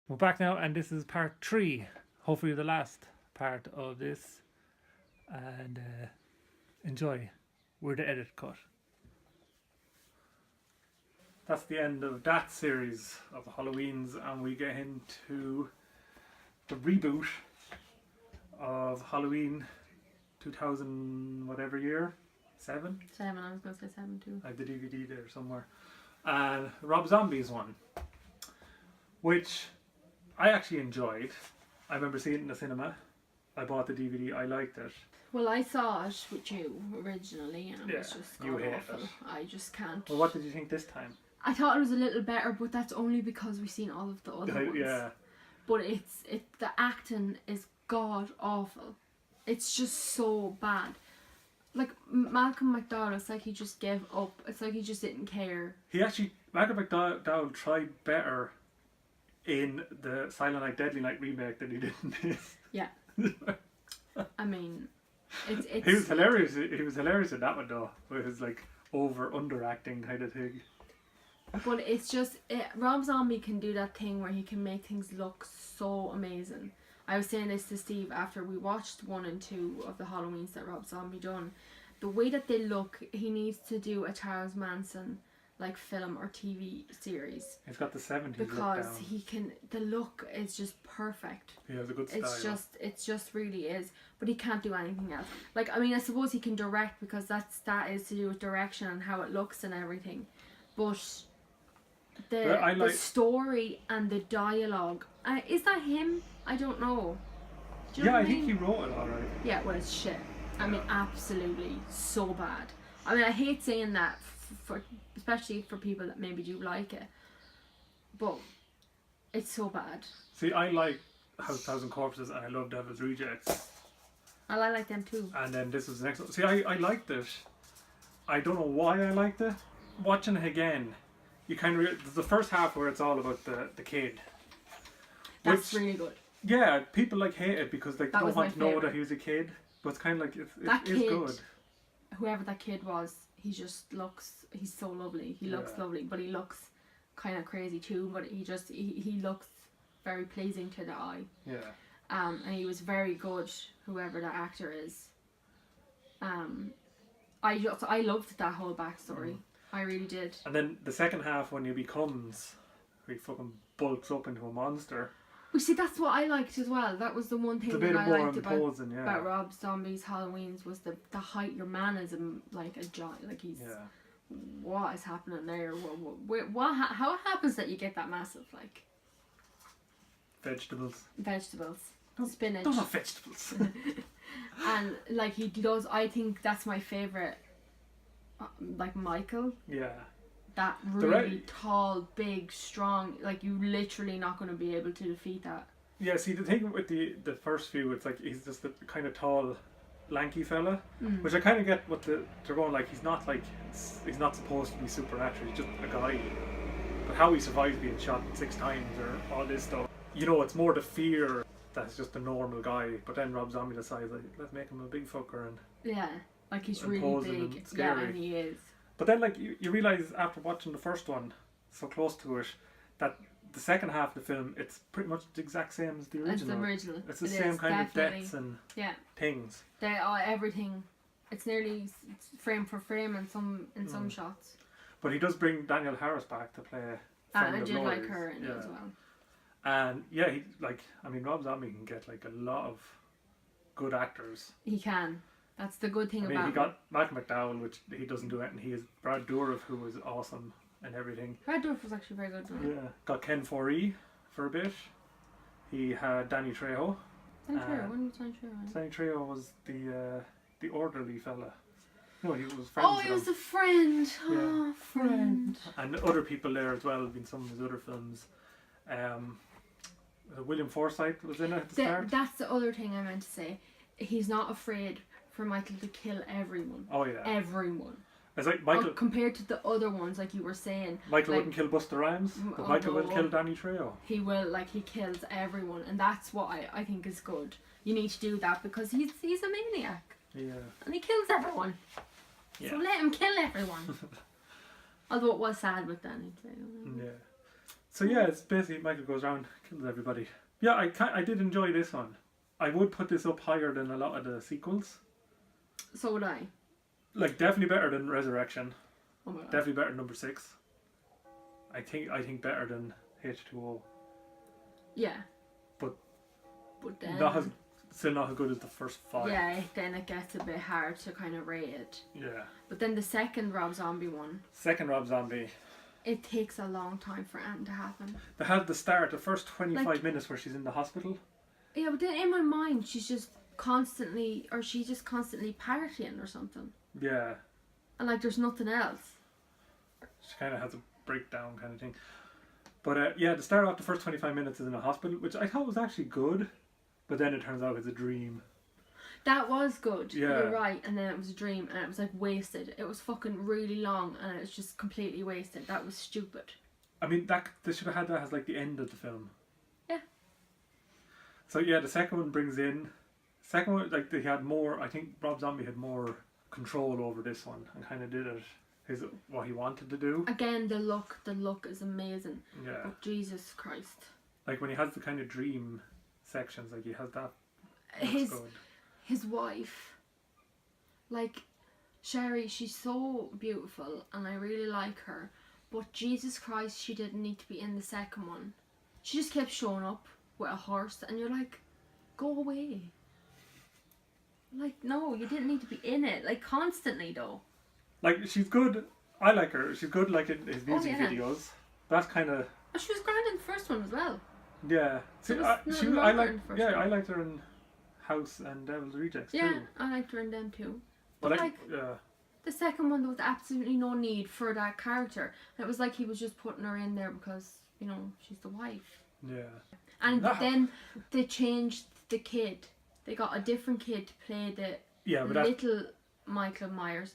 We're back now, and this is part 3. Hopefully, the last part of this. And enjoy. We're the edit cut. That's the end of that series of the Halloweens, and we get into the reboot of Halloween 2000 whatever year. 7? 7, I was going to say 7 too. I have the DVD there somewhere. And Rob Zombie's one, which I actually enjoyed. I remember seeing it in the cinema. I bought the DVD. I liked it. Well, I saw it with you originally, and it was just you hate awful. it. I just can't. Well, what did you think this time? I thought it was a little better, but that's only because we've seen all of the other ones. Yeah. But the acting is god awful. It's just so bad. Like Malcolm McDowell, it's like he just gave up. It's like he just didn't care. Malcolm McDowell tried better in the Silent Night Deadly Night remake than he did in this. Yeah. I mean, it's he was hilarious. He was hilarious in that one though, with his like under acting kind of thing. But it's just Rob Zombie can do that thing where he can make things look so amazing. I was saying this to Steve after we watched 1 and 2 of the Halloweens that Rob Zombie done. The way that they look, he needs to do a Charles Manson like film or TV series. He's got the 70s because look down. he can. The look is just perfect. He has a good style. It just really is. But he can't do anything else. Like, I mean, I suppose he can direct because that is to do with direction and how it looks and everything. But the story and the dialogue, is that him? I don't know. Do you know what I think he wrote it alright. Yeah, well, it's shit. I mean, absolutely so bad. I mean, I hate saying that, especially for people that maybe do like it, but it's so bad. See, I like House of Thousand Corpses and I love Devil's Rejects. I like them too. And then this was the next one. See, I liked it. I don't know why I liked it. Watching it again, you kind of the first half where it's all about the kid. That's really good. Yeah, people like hate it because they don't want to know that he was a kid. But it's kind of like it is good. Whoever that kid was, he just looks. He's so lovely. He looks lovely, but he looks kind of crazy too. But he looks very pleasing to the eye. Yeah. And he was very good. Whoever that actor is. I loved that whole backstory. I really did. And then the second half when he fucking bulks up into a monster. Well, see, that's what I liked as well. That was the one thing that I liked about Rob Zombie's Halloweens was the height. Your man is like a giant. Like he's. Yeah. What is happening there? How it happens that you get that massive like? Vegetables. Spinach. Those are vegetables. And like he does, I think that's my favourite. Like Michael. Yeah. That really tall, big, strong. Like you literally not going to be able to defeat that. Yeah. See, the thing with the first few, it's like he's just the kind of tall, lanky fella, which I kind of get what they're going like. He's not supposed to be supernatural. He's just a guy. But how he survives being shot 6 times or all this stuff, it's more the fear that's just a normal guy. But then Rob Zombie decides like, let's make him a big fucker and like he's really big. And scary. Yeah, and he is. But then like you realise after watching the first one so close to it that the second half of the film it's pretty much the exact same as the original. It's the same kind of deaths and things. They are everything. It's nearly frame for frame in some shots. But he does bring Danielle Harris back to play. I did like her in it as well. And Rob Zombie can get like a lot of good actors. He can. That's the good thing about he got Malcolm McDowell, which he doesn't do it, and he has Brad Dourif, who was awesome and everything. Brad Dourif was actually very good. Yeah. Got Ken Foree for a bit. He had Danny Trejo. Danny Trejo? When was Danny Trejo? Danny Trejo was the orderly fella. No, he was friends with he was a friend. Yeah. Oh, friend. And other people there as well, in some of his other films. William Forsythe was in it at the start. That's the other thing I meant to say. He's not afraid for Michael to kill everyone. Oh yeah. Everyone. It's like Michael compared to the other ones, like you were saying. Michael wouldn't kill Busta Rhymes, but Michael will kill Danny Trejo. He will, he kills everyone, and that's what I think is good. You need to do that because he's a maniac. Yeah. And he kills everyone. Yeah. So let him kill everyone. Although it was sad with Danny Trejo. Yeah. So yeah, it's basically Michael goes around, kills everybody. Yeah, I did enjoy this one. I would put this up higher than a lot of the sequels. So would I. Like, definitely better than Resurrection. Oh my god. Definitely better than number 6. I think better than H2O. Yeah. But then... Still not as good as the first 5. Yeah, then it gets a bit hard to kind of rate it. Yeah. But then the second Rob Zombie one... Second Rob Zombie. It takes a long time for anything to happen. They had the start, the first 25 minutes where she's in the hospital. Yeah, but then in my mind, she's just constantly partying or something. Yeah. And like, there's nothing else. She kind of has a breakdown kind of thing. But yeah, the start off the first 25 minutes is in a hospital, which I thought was actually good. But then it turns out it's a dream. That was good. Yeah. You're right. And then it was a dream and it was like wasted. It was fucking really long and it was just completely wasted. That was stupid. I mean, they should have had that as like the end of the film. Yeah. So yeah, the second one brings in... Second one, like they had more... I think Rob Zombie had more control over this one and kind of did it what he wanted to do. Again, the look is amazing. Yeah. But Jesus Christ. Like when he has the kind of dream sections, like he has that. His wife, like Sherry, she's so beautiful and I really like her, but Jesus Christ, she didn't need to be in the second one. She just kept showing up with a horse and you're like, go away. Like, no, you didn't need to be in it, like constantly though. Like, she's good. I like her. She's good like in his music videos. That's kind of... She was grand in the first one as well. Yeah. See, I liked her in House and Devil's Rejects too. Yeah, I liked her in them too. But the second one, there was absolutely no need for that character. It was like he was just putting her in there because, you know, she's the wife. Yeah. And then they changed the kid. They got a different kid to play the little Michael Myers.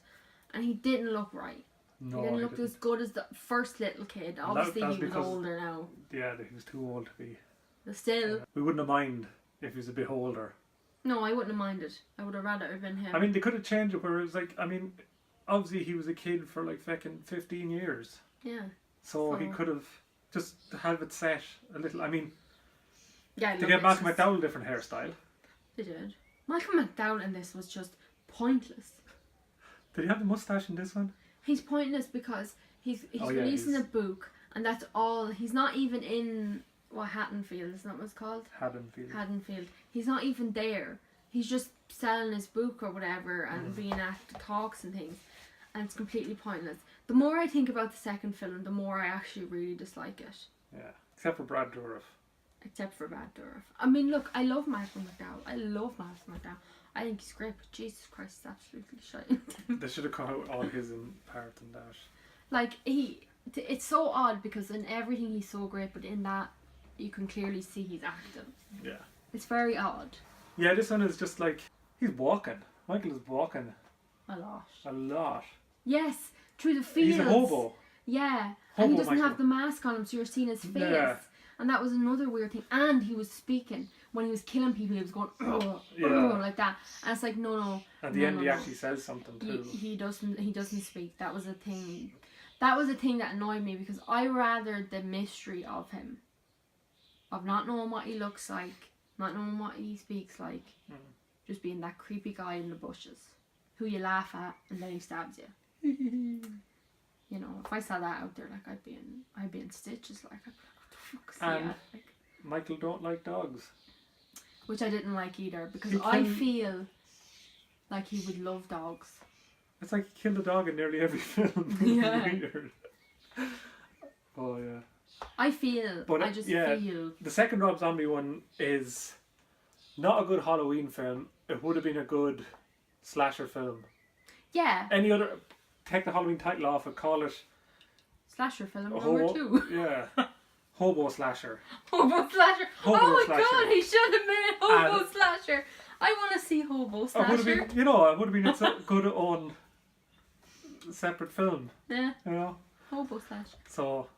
And he didn't look right. No, he didn't look as good as the first little kid. Obviously, he was older now. Yeah, he was too old to be. But still. We wouldn't have minded if he was a bit older. No, I wouldn't have minded. I would have rather have been him. I mean, they could have changed it where it was like, I mean, obviously he was a kid for like fucking 15 years. Yeah. So he could have just have it set a little. I mean, yeah, to get Malcolm McDowell a different hairstyle. They did. Malcolm McDowell in this was just pointless. Did he have the mustache in this one? He's pointless because he's releasing a book and that's all. He's not even in Haddonfield, isn't that what it's called? Haddonfield. He's not even there. He's just selling his book or whatever and being at talks and things. And it's completely pointless. The more I think about the second film, the more I actually really dislike it. Yeah. Except for Brad Dourif. I mean, look, I love Malcolm McDowell. I think he's great, but Jesus Christ, it's absolutely shite. They should have cut out all his part in that. Like, it's so odd because in everything he's so great, but in that, you can clearly see he's acting. Yeah. It's very odd. Yeah, this one is just like, he's walking. Michael is walking. A lot. Yes, through the fields. He's a hobo. Yeah, and he doesn't have the mask on him, so you're seeing his face. Yeah. And that was another weird thing. And he was speaking. When he was killing people, he was going, like that. And it's like, no. At the end, he actually says something too. He doesn't speak. That was a thing. That was a thing that annoyed me because I rather the mystery of him. Of not knowing what he looks like. Not knowing what he speaks like. Just being that creepy guy in the bushes. Who you laugh at and then he stabs you. You know, if I saw that out there, like I'd be in stitches. Like, what the fuck's that? Like, Michael don't like dogs. Which I didn't like either because I feel like he would love dogs. It's like he killed a dog in nearly every film. Yeah. Weird. Oh yeah. I feel. The second Rob Zombie one is not a good Halloween film. It would have been a good slasher film. Yeah. Any other, take the Halloween title off and call it slasher film number 2. Yeah. Hobo slasher. Hobo slasher. Oh my god, he should have made Hobo slasher. I want to see Hobo slasher. It would have been a good own separate film. Yeah. You know? Hobo slasher. So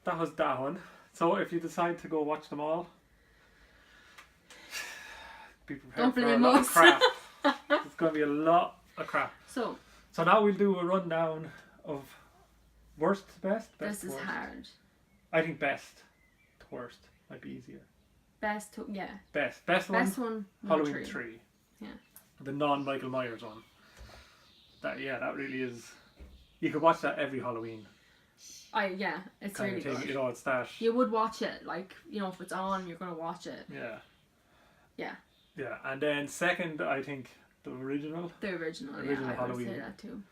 that was that one. So if you decide to go watch them all, be prepared for a lot of crap. It's going to be a lot of crap. So now we'll do a rundown of worst to best. This is worst. hard. I think best. to worst. Might be easier. Best to, yeah. Best Best one. one. Halloween 3. Yeah. The non-Michael Myers one. That really is. You could watch that every Halloween. It's Kind really of thing. good. You know, it's that. You would watch it, like, you know, if it's on, you're gonna watch it. Yeah. Yeah. Yeah, and then second, I think the original. The original Original I Halloween. would say that too.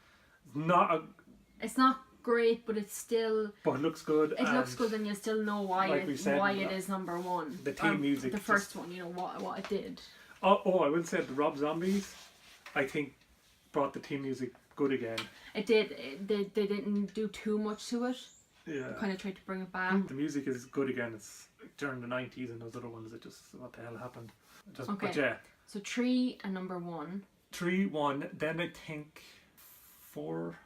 It's not great, but it's still. But it looks good. It looks good, and you still know why like it is number one. The theme music. The first one, you know what it did. Oh, I will say the Rob Zombies, I think, brought the theme music good again. It did. They didn't do too much to it. Yeah. They kind of tried to bring it back. The music is good again. It's during the 90s, and those other ones, it just, what the hell happened? Okay. But yeah. So 3 and number 1. 3, 1, then I think 4,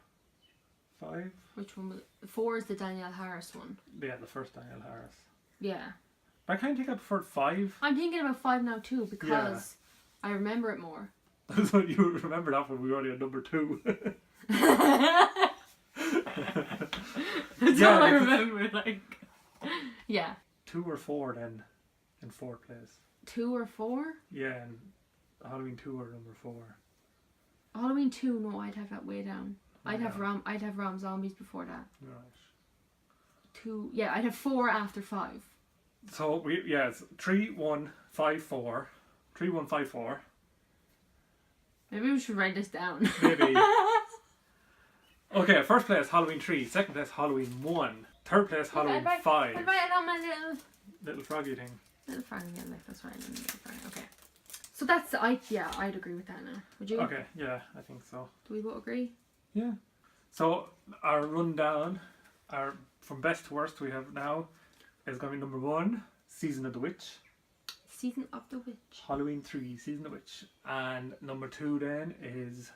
5. Which one was 4 is the Danielle Harris one. Yeah, the first Danielle Harris. Yeah. But I kind of think I preferred 5. I'm thinking about 5 now too because I remember it more. So you remember that when we were only at number 2. That's all I remember, like. Yeah. 2 or 4 then, in 4th place. 2 or 4? Yeah, and Halloween 2 or number 4. Halloween 2, no, I'd have that way down. I'd have Rom Zombies before that. Right. 2, yeah, I'd have 4 after 5. So it's 3, 1, 5, 4. 3, 1, 5, 4. Maybe we should write this down. Maybe. Okay, first place Halloween 3, second place Halloween 1, third place Halloween 5. I'd write it on my Little froggy thing. little frog again, like that's right. Okay. So that's I'd agree with that now. Would you? Okay, yeah, I think so. Do we both agree? Yeah. So our rundown, from best to worst we have now is going to be number 1, Season of the Witch. Season of the Witch. Halloween 3, Season of the Witch. And number 2 then is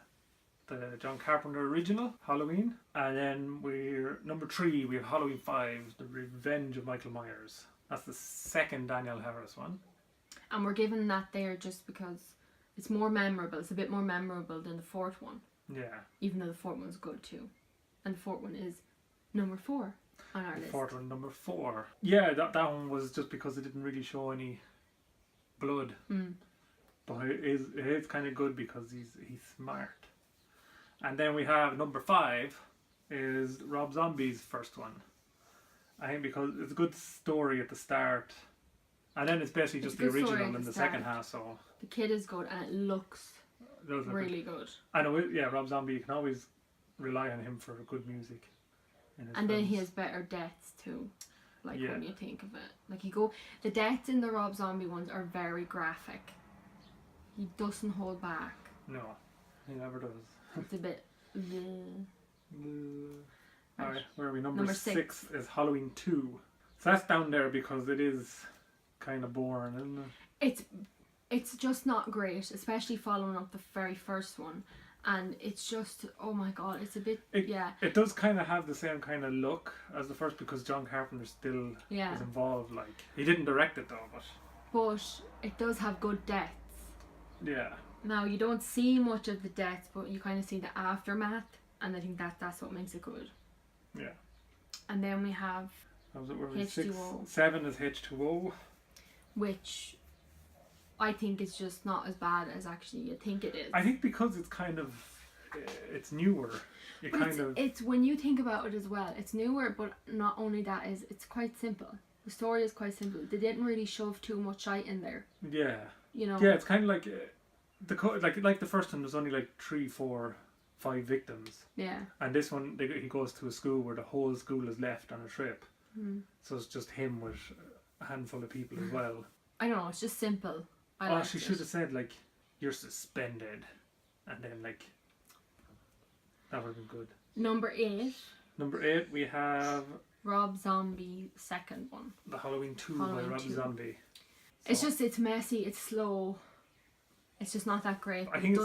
the John Carpenter original, Halloween. And then number 3, we have Halloween 5, The Revenge of Michael Myers. That's the second Danielle Harris one. And we're giving that there just because it's more memorable. It's a bit more memorable than the 4th one. Yeah. Even though the 4th one's good too. And the 4th one is number 4 on our list. The 4th one, number 4. Yeah, that one was just because it didn't really show any blood. But it is kind of good because he's smart. And then we have number 5 is Rob Zombie's first one. I think because it's a good story at the start. And then it's basically just the original in the second half. So the kid is good and it looks really good. I know, Rob Zombie, you can always rely on him for good music. And then he has better deaths too. Like when you think of it. Like the deaths in the Rob Zombie ones are very graphic. He doesn't hold back. No, he never does. It's a bit. Alright, where are we? Number 6 is Halloween 2. So that's down there because it is kind of boring, isn't it? It's just not great, especially following up the very first one. And it's just, oh my god, it's a bit, It does kind of have the same kind of look as the first because John Carpenter still is involved. Like, he didn't direct it though, but it does have good deaths. Yeah. Now, you don't see much of the deaths, but you kind of see the aftermath, and I think that's what makes it good. Yeah. And then we have H2O. 7 is H2O. Which I think is just not as bad as actually you think it is. I think because it's kind of, it's newer. It's when you think about it as well, it's newer, but not only that, it's quite simple. The story is quite simple. They didn't really shove too much shite in there. Yeah. You know. Yeah, it's kind of like like the first one. There's only like 3, 4, 5 victims. Yeah. And this one, he goes to a school where the whole school is left on a trip. So it's just him with a handful of people as well. I don't know. It's just simple. She should have said like, "You're suspended," and then like that would have been good. Number 8, we have Rob Zombie second one. The Halloween 2 by Rob Zombie. So it's messy, it's slow. It's just not that great. I think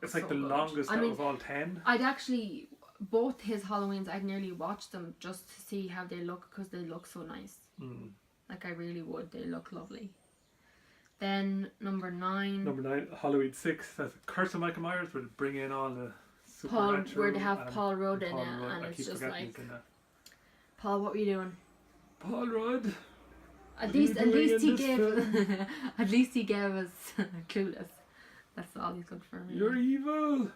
it's like the longest out of all 10. I'd actually, both his Halloweens, I'd nearly watch them just to see how they look because they look so nice. Like I really would. They look lovely. Then number 9, Halloween 6. That's Curse of Michael Myers, where they bring in all the supernatural. Where they have Paul Rudd in it, and it's just like, Paul, what were you doing? Paul Rudd. At What are you least doing in he this gave film? at least he gave us Clueless. That's all he's good for me. You're evil.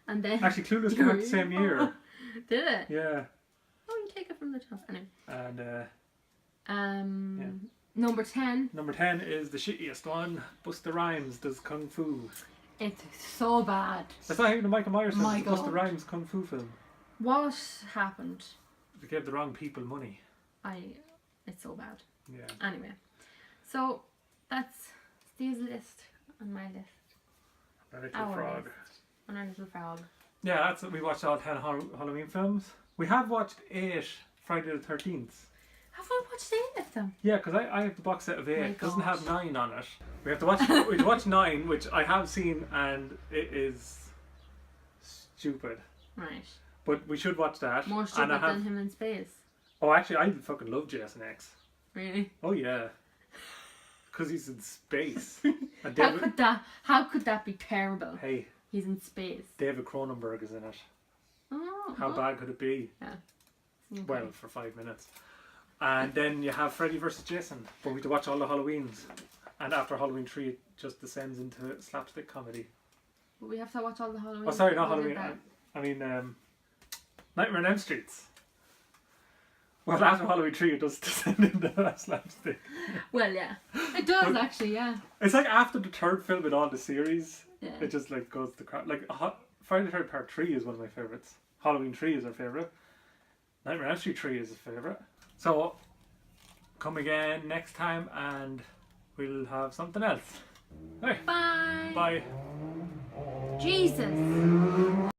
And then Actually, Clueless came out the same year. Did it? Yeah. Oh, you take it from the top. Anyway. And yeah. Number 10. Number 10 is the shittiest one. Busta Rhymes does Kung Fu. It's so bad. That's not even the Michael Myers film. My It's Busta God. Rhymes Kung Fu film. What happened? They gave the wrong people money. It's so bad. Yeah. Anyway, so that's Steve's list on my list. A Little Our Frog. list on our little frog. Yeah, that's we watched all 10 Halloween films. We have watched 8 Friday the 13th. Have we watched any of them? Yeah, because I have the box set of 8. My It doesn't gosh. have 9 on it. We have to watch. We watch 9, which I have seen, and it is stupid. Right. But we should watch that. More and stupid I have. than him in space. Oh, actually, I fucking love Jason X. Really? Oh yeah. Because he's in space. And How could that be terrible? Hey, He's in space. David Cronenberg is in it. Oh. How bad could it be? Yeah. Okay. Well, for 5 minutes. And then you have Freddy vs. Jason. But we have to watch all the Halloweens. And after Halloween 3, it just descends into slapstick comedy. But we have to watch all the Halloween. Oh, sorry, not We did Halloween. that. I mean, Nightmare on Elm Streets. Well, after Halloween 3, it does descend into slapstick. Well, yeah. It does, But- actually, yeah. It's like after the third film in all the series, Yeah. it just like goes to crap. Like Friday the 3rd Part 3 is one of my favourites. Halloween 3 is our favourite. Nightmare on Elm Street 3 is a favourite. So, come again next time and we'll have something else. Hey, Bye. bye. Jesus.